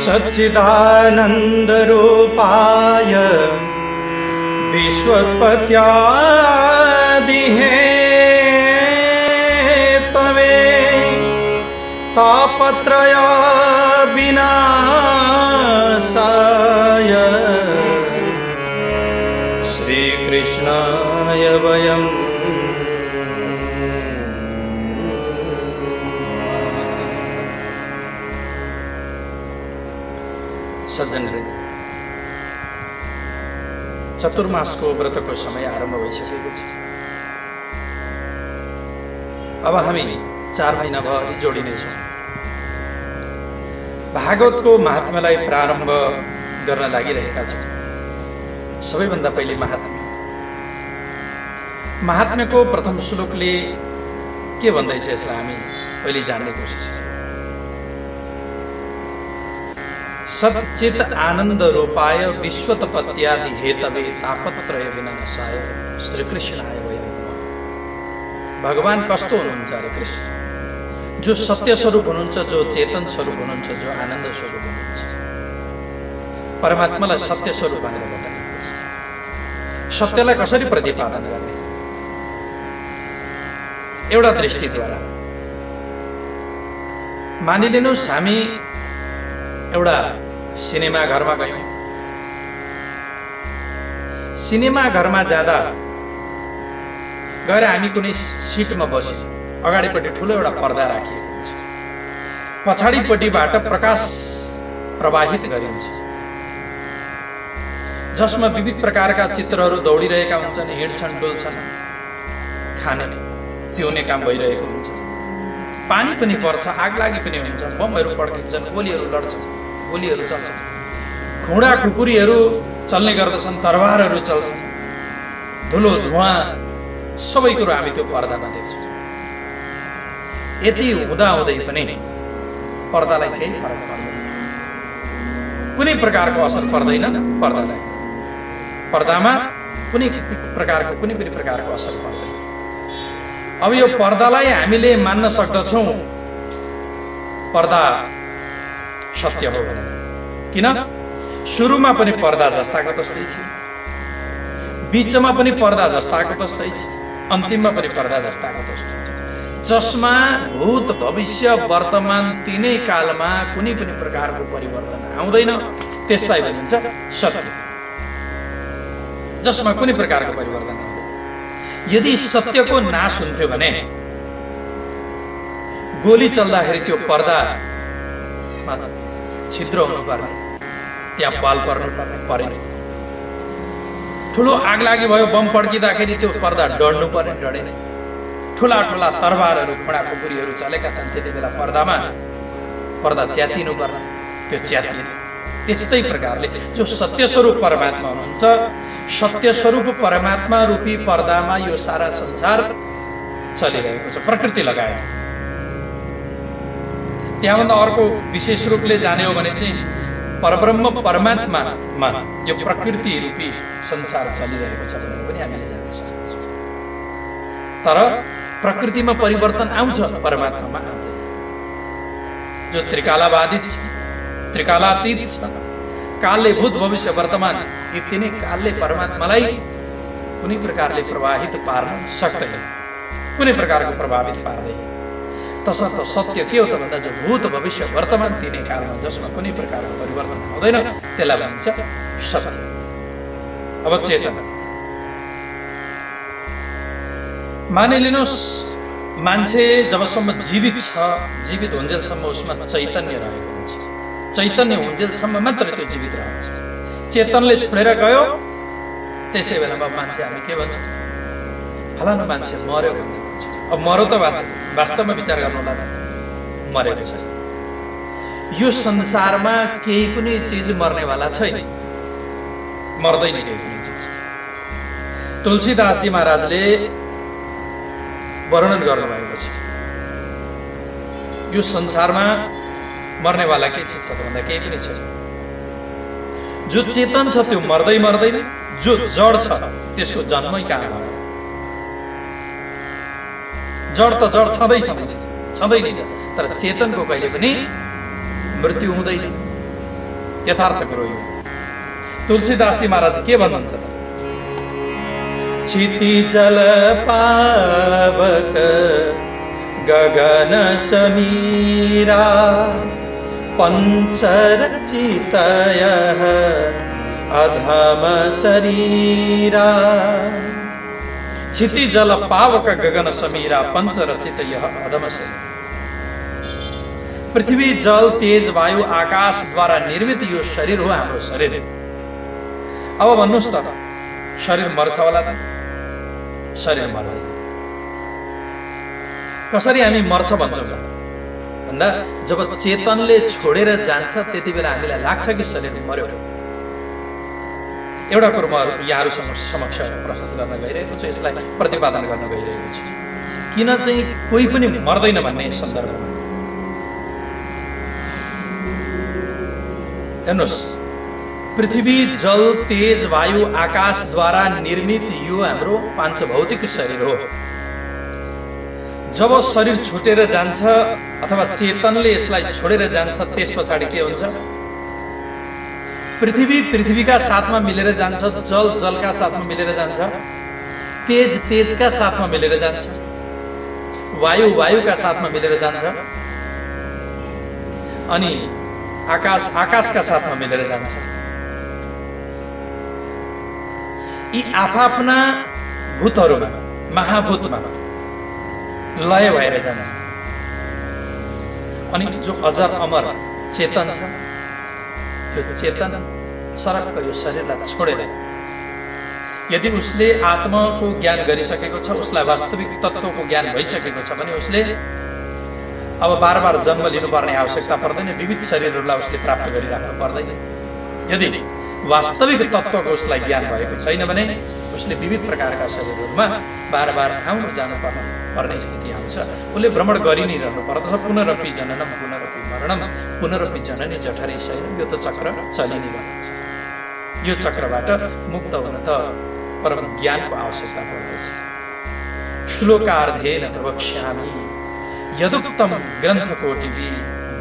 सच्चिदानन्दरूपाय विश्वोत्पत्त्यादिहेतवे तापत्रय विनाशाय श्रीकृष्णाय वयं सज्जनवृन्द, चतुर्मासको व्रतको समय आरम्भ भइसकेको छ। अब हामी 4 महिना भरि जोडिनेछौँ। भागवतको महात्म्यलाई प्रारम्भ गर्न लागिरहेका छौँ। सबैभन्दा पहिले महात्म्यको प्रथम श्लोकले के भन्दैछ यसलाई हामी पहिले जान्ने कोसिस गरौँ। सच्चित आनन्द रूपाय विश्वोत्पत्त्यादि हेतवे तापत्रय विनाशाय श्रीकृष्णाय वयं नमः। भगवान कस्तो हुनुहुन्छ अरे कृष्ण? जो सत्य स्वरूप हुनुहुन्छ, जो चेतन स्वरूप हुनुहुन्छ, जो आनन्द स्वरूप हुनुहुन्छ। परमात्मालाई सत्य स्वरूप भनेर बताइएको छ। सत्यलाई कसरी प्रतिपादन गर्ने? एउटा दृष्टिद्वारा। मानिलिनुहोस् हामी एउटा सिनेमा घरमा गयौँ। सिनेमा घरमा जाँदा गएर हामी कुनै सिटमा बस्यौँ। अगाडिपट्टि ठुलो एउटा पर्दा राखिएको हुन्छ। पछाडिपट्टिबाट प्रकाश प्रवाहित गरिन्छ, जसमा विविध प्रकारका चित्रहरू दौडिरहेका हुन्छन्, हिँड्छन्, डुल्छन्, खाने पिउने काम भइरहेको हुन्छ। पानी पनि पर्छ, आगलागी पनि हुन्छ, बमहरू पड्किन्छन्, गोलीहरू लड्छन्, गोलीहरू चल्छन्, घुँडा खुकुरीहरू चल्ने गर्दछन्, तरवारहरू चल्छन्, धुलो धुवाँ सबै कुरो हामी त्यो पर्दामा देख्छौँ। यति हुँदाहुँदै पनि पर्दालाई केही फरक पर्दैन, कुनै प्रकारको असर पर्दैन पर्दालाई। पर्दामा कुनै पनि प्रकारको असर पर्दैन। अब यो पर्दालाई हामीले मान्न सक्दछौँ पर्दा सत्य हो भनेर। किन? सुरुमा पनि पर्दा जस्ताको तस्तै थियो, बीचमा पनि पर्दा जस्ताको तस्तै छ, अन्तिममा पनि पर्दा जस्ताको तस्तै छ, जसमा भूत भविष्य वर्तमान तीनै कालमा कुनै पनि प्रकारको परिवर्तन आउँदैन। त्यसलाई भनिन्छ सत्य, जसमा कुनै प्रकारको परिवर्तन आउँदैन। यदि सत्यको नाश हुन्थ्यो भने गोली चल्दाखेरि त्यो पर्दामा छिद्र हुनुपर्ने, त्यहाँ पाल परेन। ठुलो आगलागी भयो, बम पड्किँदाखेरि त्यो पर्दा डढ्नु पर्ने, डढेन। ठुला ठुला तरवारहरू, घुँडा खुकुरीहरू चलेका छन्, त्यति बेला पर्दा च्यातिनु पर्ने, त्यो च्यातिएन। त्यस्तै प्रकारले जो सत्य स्वरूप परमात्मा हुनुहुन्छ, सत्य स्वरूप परमात्मा रूपी पर्दामा यो सारा संसार चलिरहेको छ, प्रकृति लगायत। त्यहाँभन्दा अर्को विशेष रूपले जाने हो भने चाहिँ परब्रह्म परमात्मामा यो प्रकृति रूपी संसार चलिरहेको छ भनेर पनि हामीले जान्न सक्छौँ। तर प्रकृतिमा परिवर्तन आउँछ, परमात्मामा आउँदैन। जो त्रिकालाबाधित छ, त्रिकालातीत छ, कालले भूत भविष्य वर्तमान यी तीनै कालले परमात्मालाई कुनै प्रकारले प्रभावित पार्न सक्दैन, कुनै प्रकारको प्रभावित पार्दैन। तसर्थ सत्य के हो त भन्दा जो भूत भविष्य वर्तमान तीनै कालमा जसमा कुनै प्रकारको परिवर्तन हुँदैन, त्यसलाई भनिन्छ सत्य। अब चेतना। मानिलिनुहोस् मान्छे जबसम्म जीवित छ, जीवित हुन्जेलसम्म उसमा चैतन्य रहेको हुन्छ। चैतन्य हुन्जेलसम्म मात्र त्यो जीवित रहन्छ। चेतनले छोडेर गयो, त्यसै बेलामा मान्छे हामी के भन्छौँ? फलानु मान्छे मर्यो भन्ने भन्छ। अब मर्यो त मान्छे वास्तवमा विचार गर्नु होला, मरेको छ। यो संसारमा केही पनि चिज मर्नेवाला छैन, मर्दैन केही पनि चिज। तुलसीदासजी महाराजले वर्णन गर्नुभएको छ, यो संसारमा मर्नेवाला के चिज छ भन्दा केही पनि छैन। जो चेतन छ त्यो मर्दैन, जो जड छ त्यसको जन्मै कहाँ भयो? जड त जड छँदै नै छ, तर चेतनको कहिले पनि मृत्यु हुँदैन। यथार्थ कुरो यो। तुलसीदासजी महाराज के भन्नुहुन्छ त? क्षिति जल पावक गगन समीरा पंचरचितयः अधम शरीरा। क्षिति जल पावक गगन समीरा पंचरचितयः अधम शरीरा। पृथ्वी जल तेज वायु आकाश द्वारा निर्मित यो शरीर हो हाम्रो शरीर। अब भन्नुस् त शरीर मर्छ होला त? शरीर मर्दैन। कसरी हामी मर्छ भन्छौँ त भन्दा जब चेतनले छोडेर जान्छ त्यति बेला हामीलाई लाग्छ कि शरीर मर्यो। एउटा कुरो म यहाँहरु समक्ष प्रस्तुत गर्न गइरहेको छु, यसलाई प्रतिपादन गर्न गइरहेको छु। किन चाहिँ कोही पनि मर्दैन भन्ने सन्दर्भमा हेर्नुस्, पृथ्वी जल तेज वायु आकाश द्वारा निर्मित यो हाम्रो पांचभौतिक शरीर हो। जब शरीर छुटेर जान्छ अथवा चेतनले यसलाई छोडेर जान्छ त्यस पछाडि के हुन्छ? पृथ्वी पृथ्वीका साथमा मिलेर जान्छ, जल जलका साथमा मिलेर जान्छ, तेज तेजका साथमा मिलेर जान्छ, वायु वायुका साथमा मिलेर जान्छ, अनि आकाश आकाशका साथमा मिलेर जान्छ। यी आफआफ्ना भूतहरुमा महाभूतमा लय भएर जान्छ। अनि जो अजर अमर चेतन छ त्यो चेतन सरक्क यो शरीरलाई छोडेर यदि उसले आत्माको ज्ञान गरिसकेको छ, उसलाई वास्तविक तत्त्वको ज्ञान भइसकेको छ भने उसले अब बार बार जन्म लिनुपर्ने आवश्यकता पर्दैन, विविध शरीरहरूलाई उसले प्राप्त गरिराख्नु पर्दैन। यदि वास्तविक तत्त्वको उसलाई ज्ञान भएको छैन भने उसले विविध प्रकारका शरीरहरूमा बार बार आउनु जानु पर्ने स्थिति आउँछ। उसले भ्रमण गरि नै रहनु पर्दछ। पुनरपि जननम पुनरपि मरणम पुनरपि जननी जठरे शयनम। यो त चक्र चलि नै रहन्छ। यो चक्रबाट मुक्त हुन त परम ज्ञानको आवश्यकता पर्दछ। श्लोकार्धेन प्रवक्ष्यामि यदुक्तम ग्रन्थकोटिभि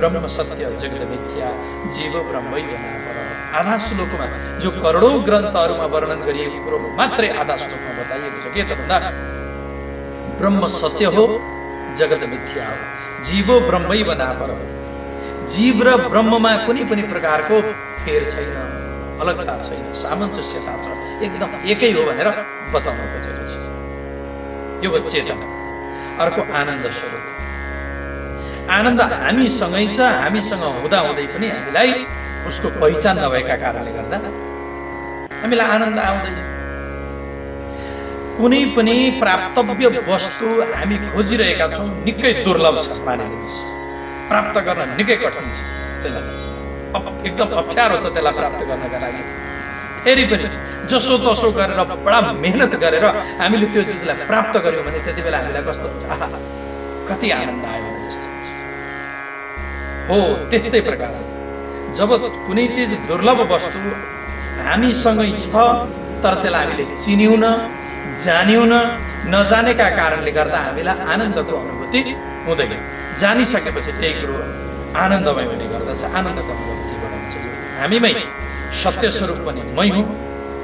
ब्रह्म सत्य जगत मिथ्या जीव ब्रह्मैव नापर। आधा श्लोकमा जो करोडौं ग्रन्थहरूमा वर्णन गरिएको कुरो मात्रै आधा श्लोकमा बताइएको छ। के त भन्दा ब्रह्म सत्य हो, जगत मिथ्या हो, जीव ब्रह्मैव नापर। जीव र ब्रह्ममा कुनै पनि प्रकारको फेर छैन, अलगता छैन, सामञ्जस्यता छ, एकदम एकै हो भनेर बताउन खोजेको छ। यो हो चेतना। अर्को आनन्द स्वरूप। आनन्द हामीसँगै छ। हामीसँग हुँदा हुँदै पनि हामीलाई उसको पहिचान नभएका कारणले गर्दा हामीलाई आनन्द आउँदैन। कुनै पनि प्राप्तव्य वस्तु हामी खोजिरहेका छौँ, निकै दुर्लभ छ मानिलिनुहोस्, प्राप्त गर्न निकै कठिन छ, त्यसलाई एकदम अप्ठ्यारो छ त्यसलाई प्राप्त गर्नका लागि। फेरि पनि जसो तसो गरेर बडा मेहनत गरेर हामीले त्यो चिजलाई प्राप्त गर्यौँ भने त्यति बेला हामीलाई कस्तो हुन्छ? आहा, कति आनन्द आयो भने जस्तो हुन्छ। हो त्यस्तै प्रकारले जब कुनै चिज दुर्लभ वस्तु हामीसँगै छ तर त्यसलाई हामीले चिन्यौँ न, जान्यौँ न, नजानेका कारणले गर्दा हामीलाई आनन्दको अनुभूति हुँदैन। जानिसकेपछि त्यही कुरो आनन्दमय हुने गर्दछ। आनन्दको अनुभूतिबाट हुन्छ। हामीमै सत्य स्वरूप पनि मै हुँ,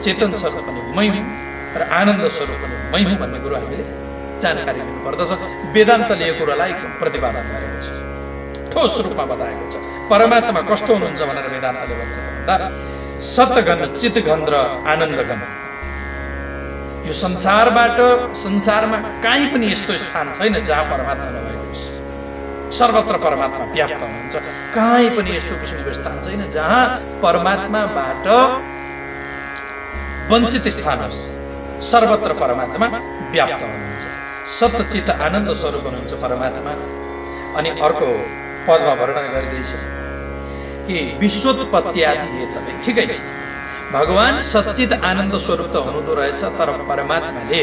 चेतन स्वरूप पनि मै हुँ र आनन्द स्वरूप पनि मै हुँ भन्ने कुरो हामीले जानकारी लिनुपर्दछ। वेदान्तले यो कुरोलाई प्रतिपादन गरेको छ, ठोस रूपमा बताएको छ। परमात्मा कस्तो हुनुहुन्छ भनेर वेदान्तले भन्छ भन्दा सतघन, चितघन र आनन्दघन। यो संसारमा कहीँ पनि यस्तो स्थान छैन जहाँ परमात्मा नभएको होस्। सर्वत्र परमात्मा व्याप्त हुनुहुन्छ। कहीँ पनि यस्तो किसिमको स्थान छैन जहाँ परमात्माबाट वञ्चित स्थान होस्। सर्वत्र परमात्मा व्याप्त हुनुहुन्छ। सतचित आनन्द स्वरूप हुनुहुन्छ परमात्मा। अनि अर्को पदमा वर्णन गरिँदैछ कि विश्वोत्पत्त्यादि हेतवे। ठिकै छ, भगवान सच्चित आनन्द स्वरूप त हुनुहुँदो रहेछ, तर परमात्माले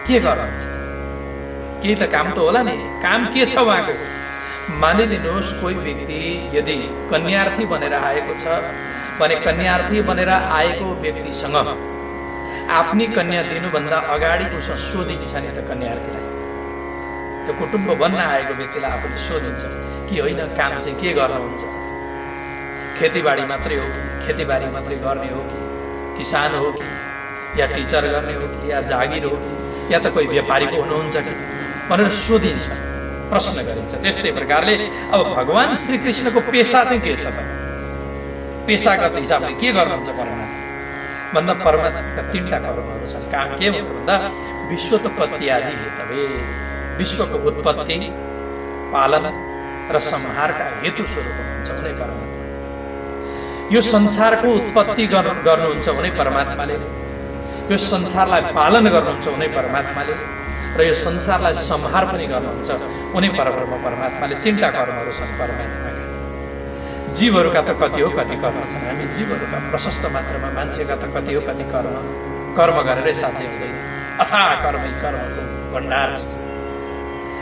के गर्नुहुन्छ? केही त काम त होला नि। काम के छ उहाँको? मानिलिनुहोस् कोही व्यक्ति यदि कन्यार्थी बनेर आएको छ भने कन्यार्थी बनेर आएको व्यक्तिसँग आफ्नी कन्या दिनुभन्दा अगाडि उसो सोधिन्छ नि त कन्यार्थीलाई। त्यो कुटुम्ब बन्न आएको व्यक्तिलाई आफूले सोधिन्छ कि होइन काम चाहिँ के गर्नुहुन्छ? खेतीबाडी मात्रै हो कि, खेतीबारी मात्रै गर्ने हो कि, किसान हो कि, या टिचर गर्ने हो कि, या जागिर हो कि, या त कोही व्यापारीको हुनुहुन्छ कि भनेर सोधिन्छ, प्रश्न गरिन्छ। त्यस्तै प्रकारले अब भगवान् श्रीकृष्णको पेसा चाहिँ के छ त? पेसागत हिसाबले के गर्नुहुन्छ परमात्मा भन्दा परमात्माका 3टा कर्महरू छन्। काम के हो भन्दा विश्वोत्पत्ति आदि हेतवे, विश्वको उत्पत्ति, पालन र संहारका हेतु स्वरूप हुनुहुन्छ उनै परमात्मा। यो संसारको उत्पत्ति गर्नुहुन्छ उनै परमात्माले, यो संसारलाई पालन गर्नुहुन्छ उनै परमात्माले, र यो संसारलाई संहार पनि गर्नुहुन्छ उनै परब्रह्म परमात्माले। 3टा कर्महरू छन् परमात्माका। जीवहरूका त कति हो कति कर्म छन्, हामी जीवहरूका प्रशस्त मात्रामा, मान्छेका त कति हो कति कर्म गरेरै साध्य हुँदैन, अथाह कर्मै कर्मको भण्डार छ।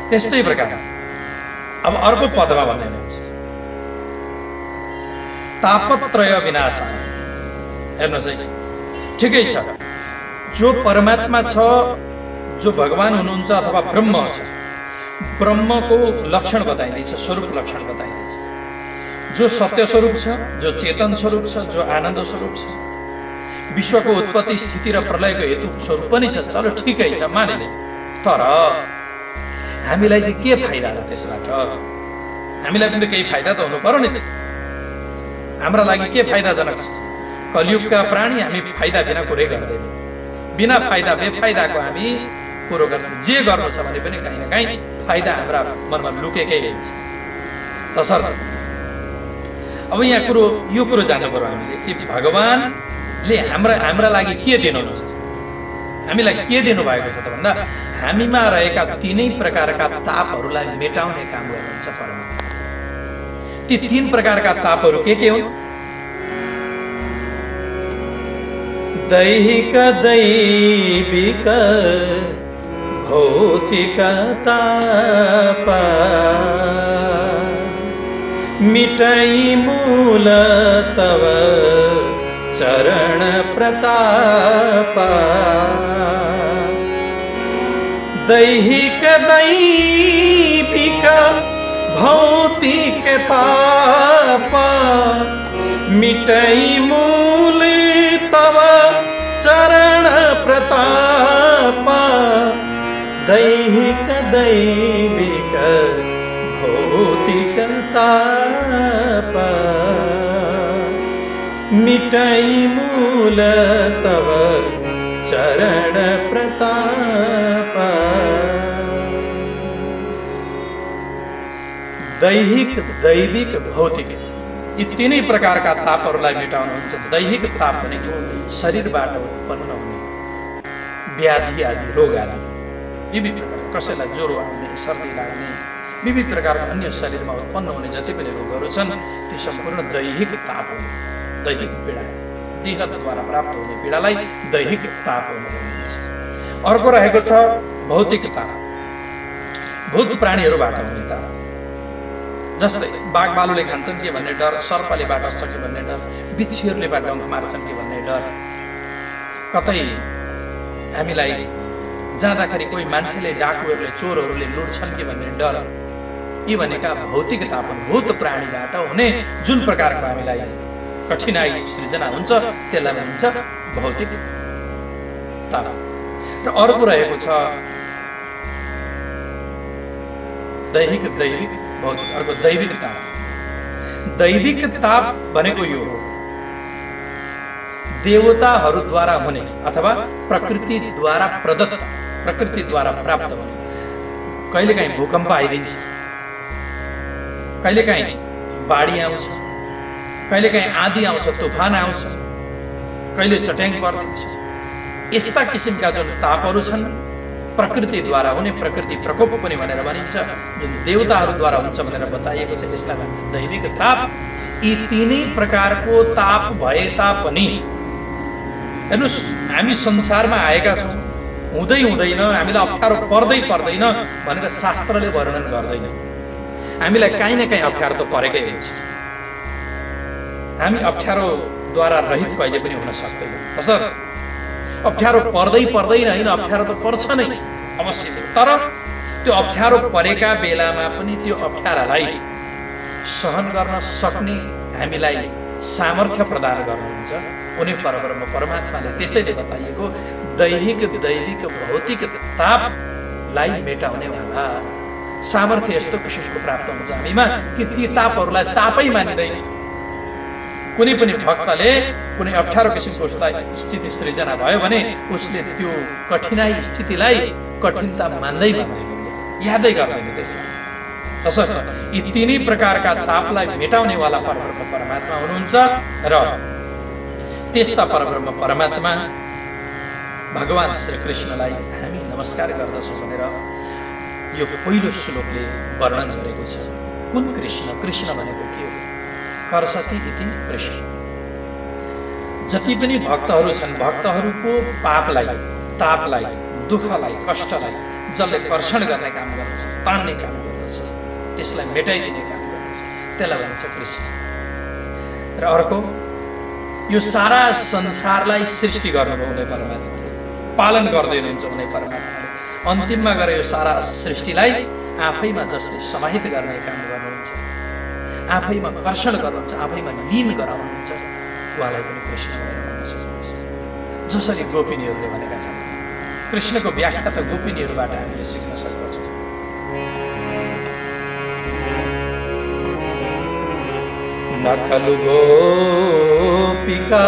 त्यस्तै प्रकार अब अर्को पदमा भन्नुहुन्छ तापत्रय विनाश। हेर्नुहोस् है, ठिकै छ, जो परमात्मा छ, जो भगवान हुनुहुन्छ अथवा ब्रह्म छ, ब्रह्मको लक्षण बताइँदैछ, स्वरूप लक्षण बताइँदैछ। जो सत्य स्वरूप छ, जो चेतन स्वरूप छ, जो आनन्द स्वरूप छ, विश्वको उत्पत्ति स्थिति र प्रलयको हेतु स्वरूप पनि छ। चलो ठिकै छ, मानिले। तर हामीलाई चाहिँ के फाइदा छ त्यसबाट? हामीलाई पनि त केही फाइदा त हुनु पर्यो नि। हाम्रा लागि के फाइदाजनक छ? कलियुगका प्राणी हामी फाइदा बिना कुरै गर्दैन, बिना फाइदा बेफाइदाको हामी कुरो गर्दैन। जे गर्नु छ भने पनि कहीँ न कहीँ फाइदा हाम्रा मनमा लुकेकै हुन्छ। तसर्थ अब यहाँ यो कुरो जान्नु पर्यो हामीले कि भगवानले हाम्रा लागि के दिनुहुन्छ, हामीलाई के दिनुभएको छ त भन्दा हामीमा रहेका 3 प्रकारका तापहरूलाई मेटाउने काम गर्नुहुन्छ परमात्मा। ती 3 प्रकारका तापहरू के हुन्? दैहिक, दैविक, भौतिक ताप, मिटाई मूल तव चरण प्रताप। दैहिक, दैविक, भौतिक ताप, मिटाई मूल तव चरण प्रताप। दैहिक, दैविक, भौतिक ताप, मिटाई मूल तव चरण प्रताप। दैहिक, दैविक, भौतिक, यी 3 प्रकारका तापहरूलाई मेटाउनुहुन्छ। दैहिक ताप भनेको शरीरबाट उत्पन्न हुने व्याधि आदि, रोग आदि, विविध प्रकार, कसैलाई ज्वरो आउने, सर्दी लाग्ने, विविध प्रकारका अन्य शरीरमा उत्पन्न हुने जति पनि रोगहरू छन् ती सम्पूर्ण दैहिक ताप हो। दैहिक पीडा, देहद्वारा प्राप्त हुने पीडालाई दैहिक ताप भनिन्छ। अर्को रहेको छ भौतिक ताप, भूत प्राणीहरूबाट हुने ताप। जस्तै बाघ बालुले खान्छन् कि भन्ने डर, सर्पले बाटस्छ कि भन्ने डर, बिच्छीहरूले डङ्क मार्छन् कि भन्ने डर, कतै हामीलाई जाँदाखेरि कोही मान्छेले, डाकुहरूले, चोरहरूले लुट्छन् कि भन्ने डर, यी भनेका भौतिक ताप हुन्। भूत प्राणीबाट हुने जुन प्रकारको हामीलाई कठिनाई सृजना हुन्छ त्यसलाई भनिन्छ भौतिक ताप। र अर्को रहेको छ दैहिक, दैविक, भौतिक। अर्को दैविक ताप। दैविक ताप भनेको यो हो, देवताहरूद्वारा हुने अथवा प्रकृतिद्वारा प्रदत्त, प्रकृतिद्वारा प्राप्त हुने। कहिलेकाहीँ भूकम्प आइदिन्छ, कहिलेकाहीँ बाढी आउँछ, कहिलेकाहीँ आँधी आउँछ, तुफान आउँछ, कहिले चट्याङ पर्दिन्छ। यस्ता किसिमका जुन तापहरू छन् प्रकृतिद्वारा हुने, प्रकृति प्रकोप पनि भनेर भनिन्छ, जुन देवताहरूद्वारा हुन्छ भनेर बताइएको छ, यसलाई भन्छ दैविक ताप। यी 3 प्रकारको ताप भए तापनि हेर्नुहोस्, हामी संसारमा आएका छौँ, हुँदै हुँदैन, हामीलाई अप्ठ्यारो पर्दैन भनेर शास्त्रले वर्णन गर्दैन। हामीलाई काहीँ न काहीँ अप्ठ्यारो त परेकै हुन्छ। हामी अप्ठ्यारोद्वारा रहित कहिले पनि हुन सक्दैन। तसर्थ अप्ठ्यारो पर्दैन होइन, अप्ठ्यारो त पर्छ नै अवश्य। तर त्यो अप्ठ्यारो परेका बेलामा पनि त्यो अप्ठ्यारालाई सहन गर्न सक्ने हामीलाई सामर्थ्य प्रदान गर्नुहुन्छ उनी परब्रह्म परमात्माले। त्यसैले बताइएको दैहिक दैविक भौतिक तापलाई मेटाउनेवाला सामर्थ्य यस्तो किसिमको प्राप्त हुन्छ हामीमा कि ती तापहरूलाई तापै मानिँदैन। कुनै पनि भक्तले कुनै अप्ठ्यारो किसिमको उसलाई स्थिति सृजना भयो भने उसले त्यो कठिनाई स्थितिलाई कठिनता मान्दै यादै गर्दैन त्यसलाई। तसर्थ यी तीनै प्रकारका तापलाई मेटाउनेवाला परब्रह्म परमात्मा हुनुहुन्छ र त्यस्ता परब्रह्म परमात्मा भगवान श्री कृष्णलाई हामी नमस्कार गर्दछौँ भनेर यो पहिलो श्लोकले वर्णन गरेको छ। कुन कृष्ण? कृष्ण भनेको के हो? करसति इति कृष्ण। जति पनि भक्तहरू छन् भक्तहरूको पापलाई तापलाई दुःखलाई कष्टलाई जसले कर्षण गर्ने काम गर्दछ तान्ने काम गर्दछ त्यसलाई मेटाइदिने काम गर्दछ त्यसलाई भन्छ कृष्ण। र अर्को यो सारा संसारलाई सृष्टि गर्नुभयो उनी परमात्माले, पालन गर्दै हुनुहुन्छ उनी परमात्माले। अन्तिममा गएर यो सारा सृष्टिलाई आफैमा जसले समाहित गर्ने काम गर्नुहुन्छ आफैमा कर्षण गर्नुहुन्छ आफैमा लीन गराउनुहुन्छ उहाँलाई पनि कृष्ण भनेर भन्न सकिन्छ। जसरी गोपिनीहरूले भनेका छन् कृष्णको व्याख्या त गोपिनीहरूबाट हामीले सिक्न सक्दछौँ। न खलु गोपिका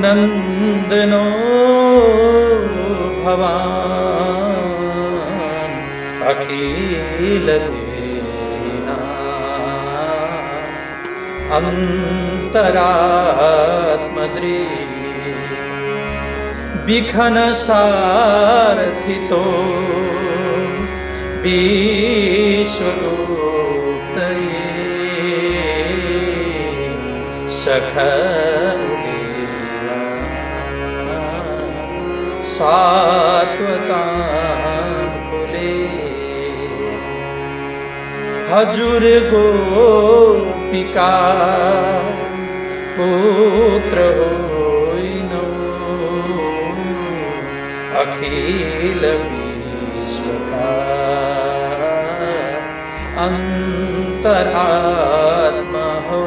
नन्दनो भवान् अखिल दीना अंतरात्मद्री बिखन सारथितो विश्वगुप्तये सखदेवा सात्वतांकुले हजुर गोपिका पुत्र होइनो अखिल विश्वका अंतरात्मा हो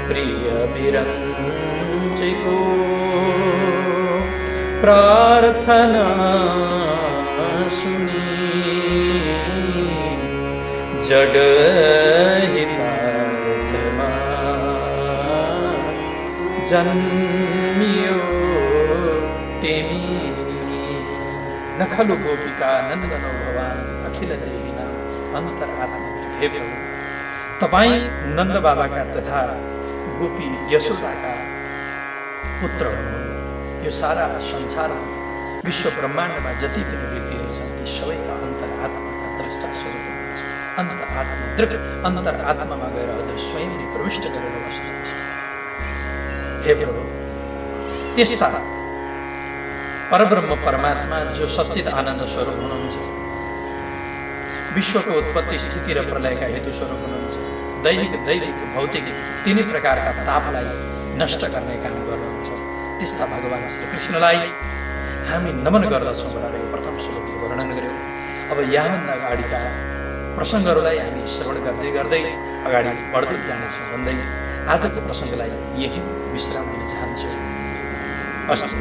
प्रिय विरंजि को प्रार्थना सुनी जग हितार्थमा जन्मियो तिमी। न खलु गोपिका नन्दनो भवान् अखिल देहिना अन्तरात्मा। हे प्रभु तपाईं नन्द बाबाका तथा गोपी यशोदाका पुत्र हुनुहुन्छ। यो सारा संसार विश्व ब्रह्माण्डमा जति पनि व्यक्तिहरू छन् ती सबैका अन्तरात्माका द्रष्टा स्वरूप हुनुहुन्छ। अन्तरात्मा दृक अन्तरात्मामा गएर हजुर स्वयं नै प्रविष्ट गरेर बस्नुहुन्छ। हे प्रभु त्यस्ता परब्रह्म परमात्मा जो सच्चित आनन्द स्वरूप हुनुहुन्छ, विश्वको उत्पत्ति स्थिति र प्रलयका हेतु स्वरूप हुनुहुन्छ, दैविक दैविक भौतिक तीनै प्रकारका तापलाई नष्ट गर्ने काम गर्नुहुन्छ, त्यस्ता भगवान श्री कृष्णलाई हामी नमन गर्दछौँ भनेर यो प्रथम श्लोकले वर्णन गर्यो। अब यहाँभन्दा अगाडिका प्रसङ्गहरूलाई हामी श्रवण गर्दै गर्दै अगाडि बढ्दै जानेछौँ भन्दै आजको प्रसङ्गलाई यही विश्राम दिन चाहन्छु। अस्तु।